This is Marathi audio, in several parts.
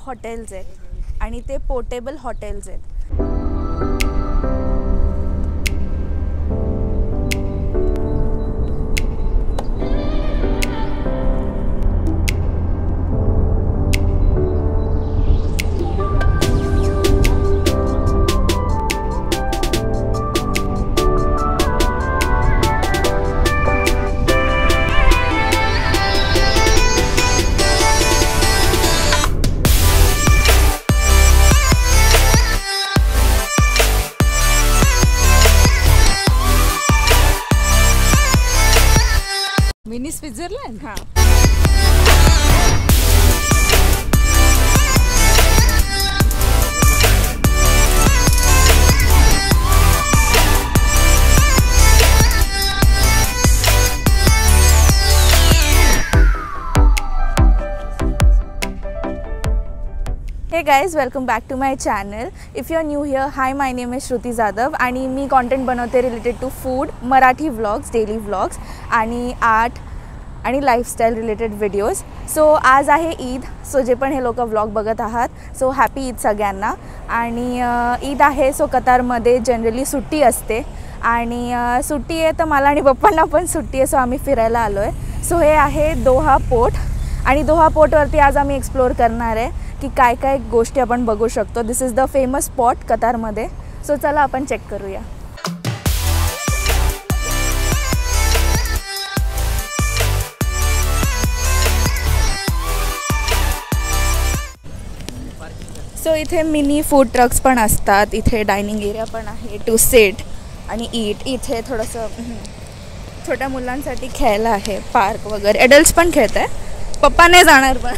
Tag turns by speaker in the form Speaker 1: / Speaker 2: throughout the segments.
Speaker 1: हॉटेल्स आहेत आणि ते पोर्टेबल हॉटेल्स आहेत.
Speaker 2: Mini Switzerland.
Speaker 1: हां. Hey guys, welcome back to my channel. If you're new here, hi, my name is Shruti Zadav आणि मी कंटेंट बनवते related to food, Marathi vlogs, daily vlogs आणि आर्ट आणि लाईफस्टाईल रिलेटेड व्हिडिओज. सो आज आहे ईद. सो जे पण हे लोक व्लॉग बघत आहात, सो हॅपी ईद सगळ्यांना. आणि ईद आहे, सो कतारमध्ये जनरली सुट्टी असते आणि सुट्टी आहे तर मला आणि पप्पांना पण सुट्टी आहे. सो आम्ही फिरायला आलो आहे. सो हे आहे दोहा पोर्ट आणि दोहा पोर्टवरती आज आम्ही एक्सप्लोअर करणार आहे की काय काय गोष्टी आपण बघू शकतो. This is the famous spot कतारमध्ये. सो चला आपण चेक करूया. सो इथे मिनी फूड ट्रक्स पण असतात. इथे डायनिंग एरिया पण आहे टू सिट आणि ईट. इथे थोडंसं छोट्या मुलांसाठी खेळायला आहे, पार्क वगैरे. ॲडल्ट्स पण खेळत आहे. पप्पा नाही जाणार पण.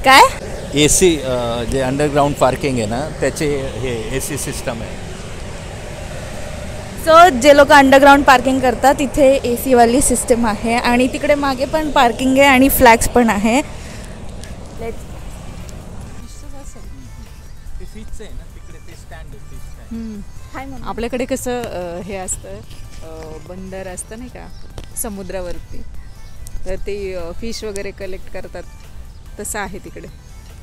Speaker 1: काय
Speaker 3: AC जे अंडरग्राउंड पार्किंग आहे ना, त्याचे हे AC सिस्टम आहे.
Speaker 1: सो जे लोक अंडरग्राउंड पार्किंग करतात तिथे AC वाली सिस्टम आहे आणि तिकडे मागे पण पार्किंग आहे आणि फ्लॅग्स पण आहे.
Speaker 2: आपल्याकडे कसं हे असतं, बंदर असतं नाही का समुद्रावरती, तर ते फिश वगैरे कलेक्ट करतात, तसं आहे तिकडे.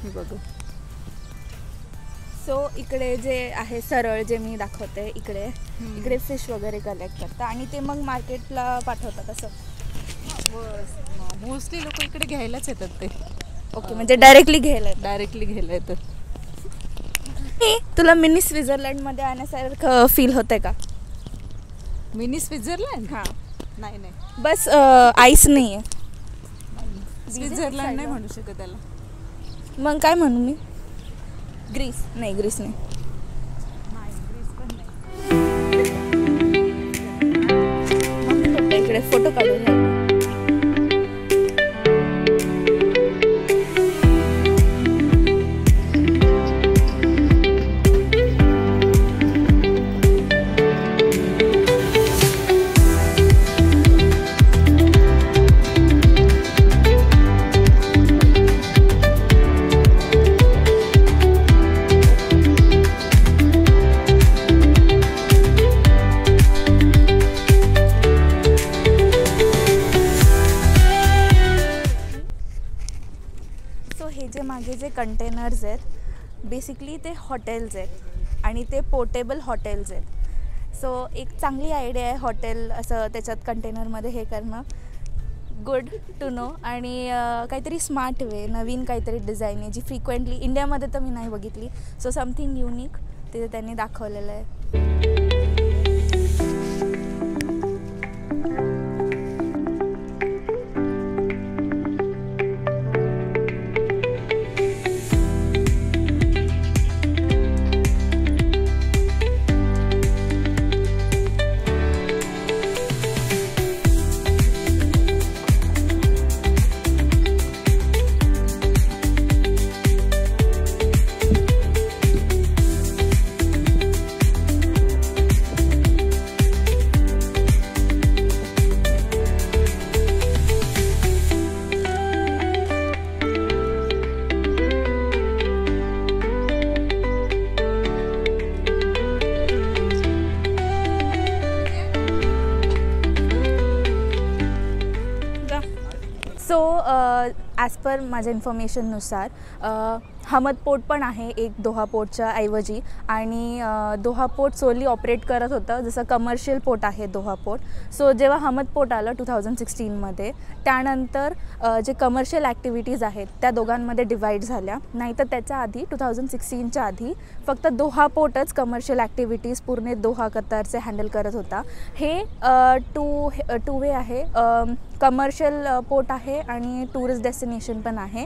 Speaker 2: मी बघू.
Speaker 1: सो इकडे जे आहे सरळ जे मी दाखवते, इकडे फिश वगैरे कलेक्ट करतात आणि ते मग मार्केटला पाठवतात. असं
Speaker 2: मोस्टली लोक इकडे घ्यायलाच येतात ते.
Speaker 1: ओके, म्हणजे डायरेक्टली घ्यायला
Speaker 2: येतात.
Speaker 1: तुला मिनी स्वित्झर्लंडमध्ये आणण्यासारखं फील होतंय का?
Speaker 2: Mini Switzerland?
Speaker 1: हां.
Speaker 2: नाही,
Speaker 1: बस आईस नाही आहे.
Speaker 2: स्वित्झर्लंड नाही म्हणू शकत त्याला.
Speaker 1: मग काय म्हणू मी? ग्रीस नाही.
Speaker 2: ग्रीस पण नाही.
Speaker 1: इकडे फोटो काढूया. हे मागे जे कंटेनर्स आहेत, बेसिकली ते हॉटेल्स आहेत आणि ते पोर्टेबल हॉटेल्स आहेत. सो एक चांगली आयडिया आहे हॉटेल असं त्याच्यात कंटेनरमध्ये हे करणं. Good to know. आणि काहीतरी स्मार्ट वे, नवीन काहीतरी डिझाईन आहे जी फ्रिक्वेंटली इंडियामध्ये तर मी नाही बघितली. सो समथिंग युनिक ते त्यांनी दाखवलेलं आहे. पर माझ्या इन्फॉर्मेशननुसार हमद पोर्ट पण आहे एक दोहा पोर्टच्या ऐवजी, आणि दोहा पोर्ट सोली ऑपरेट करत होतं जसं कमर्शियल पोर्ट आहे दोहा पोर्ट. सो जेव्हा हमद पोर्ट आलं 2016मध्ये, त्यानंतर जे कमर्शियल ॲक्टिव्हिटीज आहेत त्या दोघांमध्ये डिवाईड झाल्या. नाहीतर त्याच्या आधी 2016च्या आधी फक्त दोहा पोर्टच कमर्शियल ॲक्टिव्हिटीज पूर्ण दोहा कतारचे हँडल करत होता. हे टू वे आहे, कमर्शियल पोर्ट आहे आणि टुरिस्ट डेस्टिनेशन पण आहे.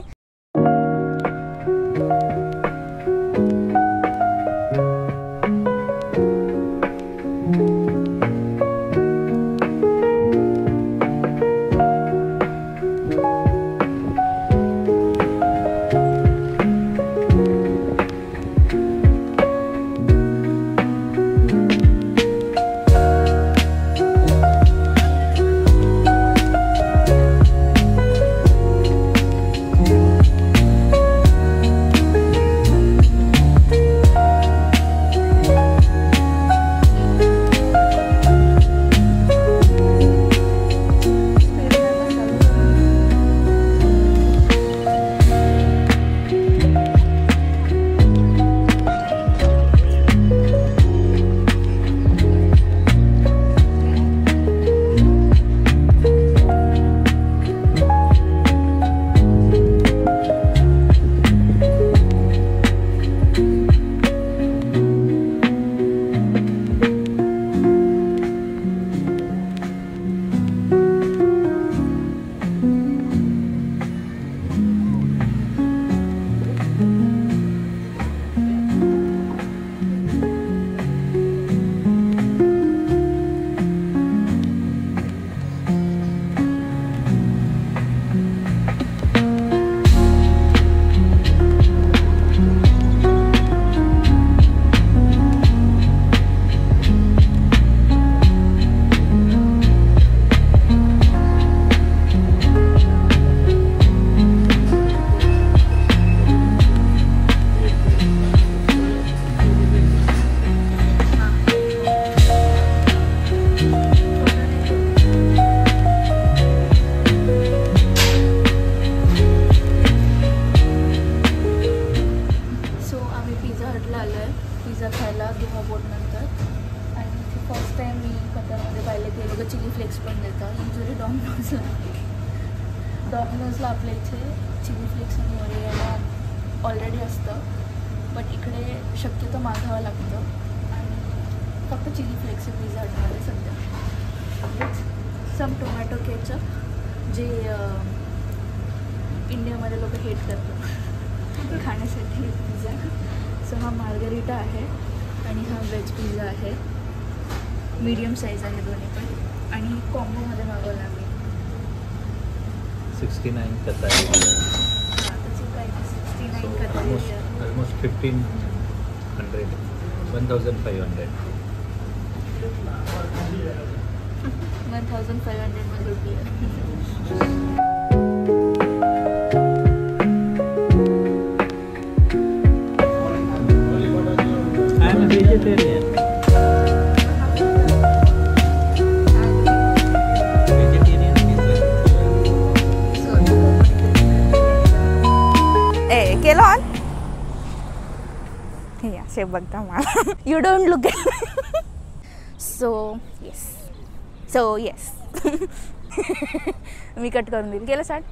Speaker 1: डॉमिनोजला आपल्या इथे चिली फ्लेक्स आणि ओरिओला ऑलरेडी असतं, बट इकडे शक्यतो मागावं लागतं आणि फक्त चिली फ्लेक्स आहे पिझ्झा हटमध्ये सध्या. सम टोमॅटो केचप जे इंडियामध्ये लोक हेट करतात खाण्यासाठी पिझ्झा. सो हा मार्गरिटा आहे आणि हा व्हेज पिझ्झा आहे, मीडियम साईज आहे दोन्ही पण, आणि कॉम्बोमध्ये मागवला आम्ही.
Speaker 3: 69 कतारी.
Speaker 1: हां, त्याची प्राईस 69 कतारी.
Speaker 3: ऑलमोस्ट 1500, 1500.
Speaker 1: 1500 मध्ये रुपये.
Speaker 3: I am a vegetarian.
Speaker 1: केलं ऑन हे असे बघता मला. You don't look at. So yes me cut करून देईल. केलं स्टार्ट.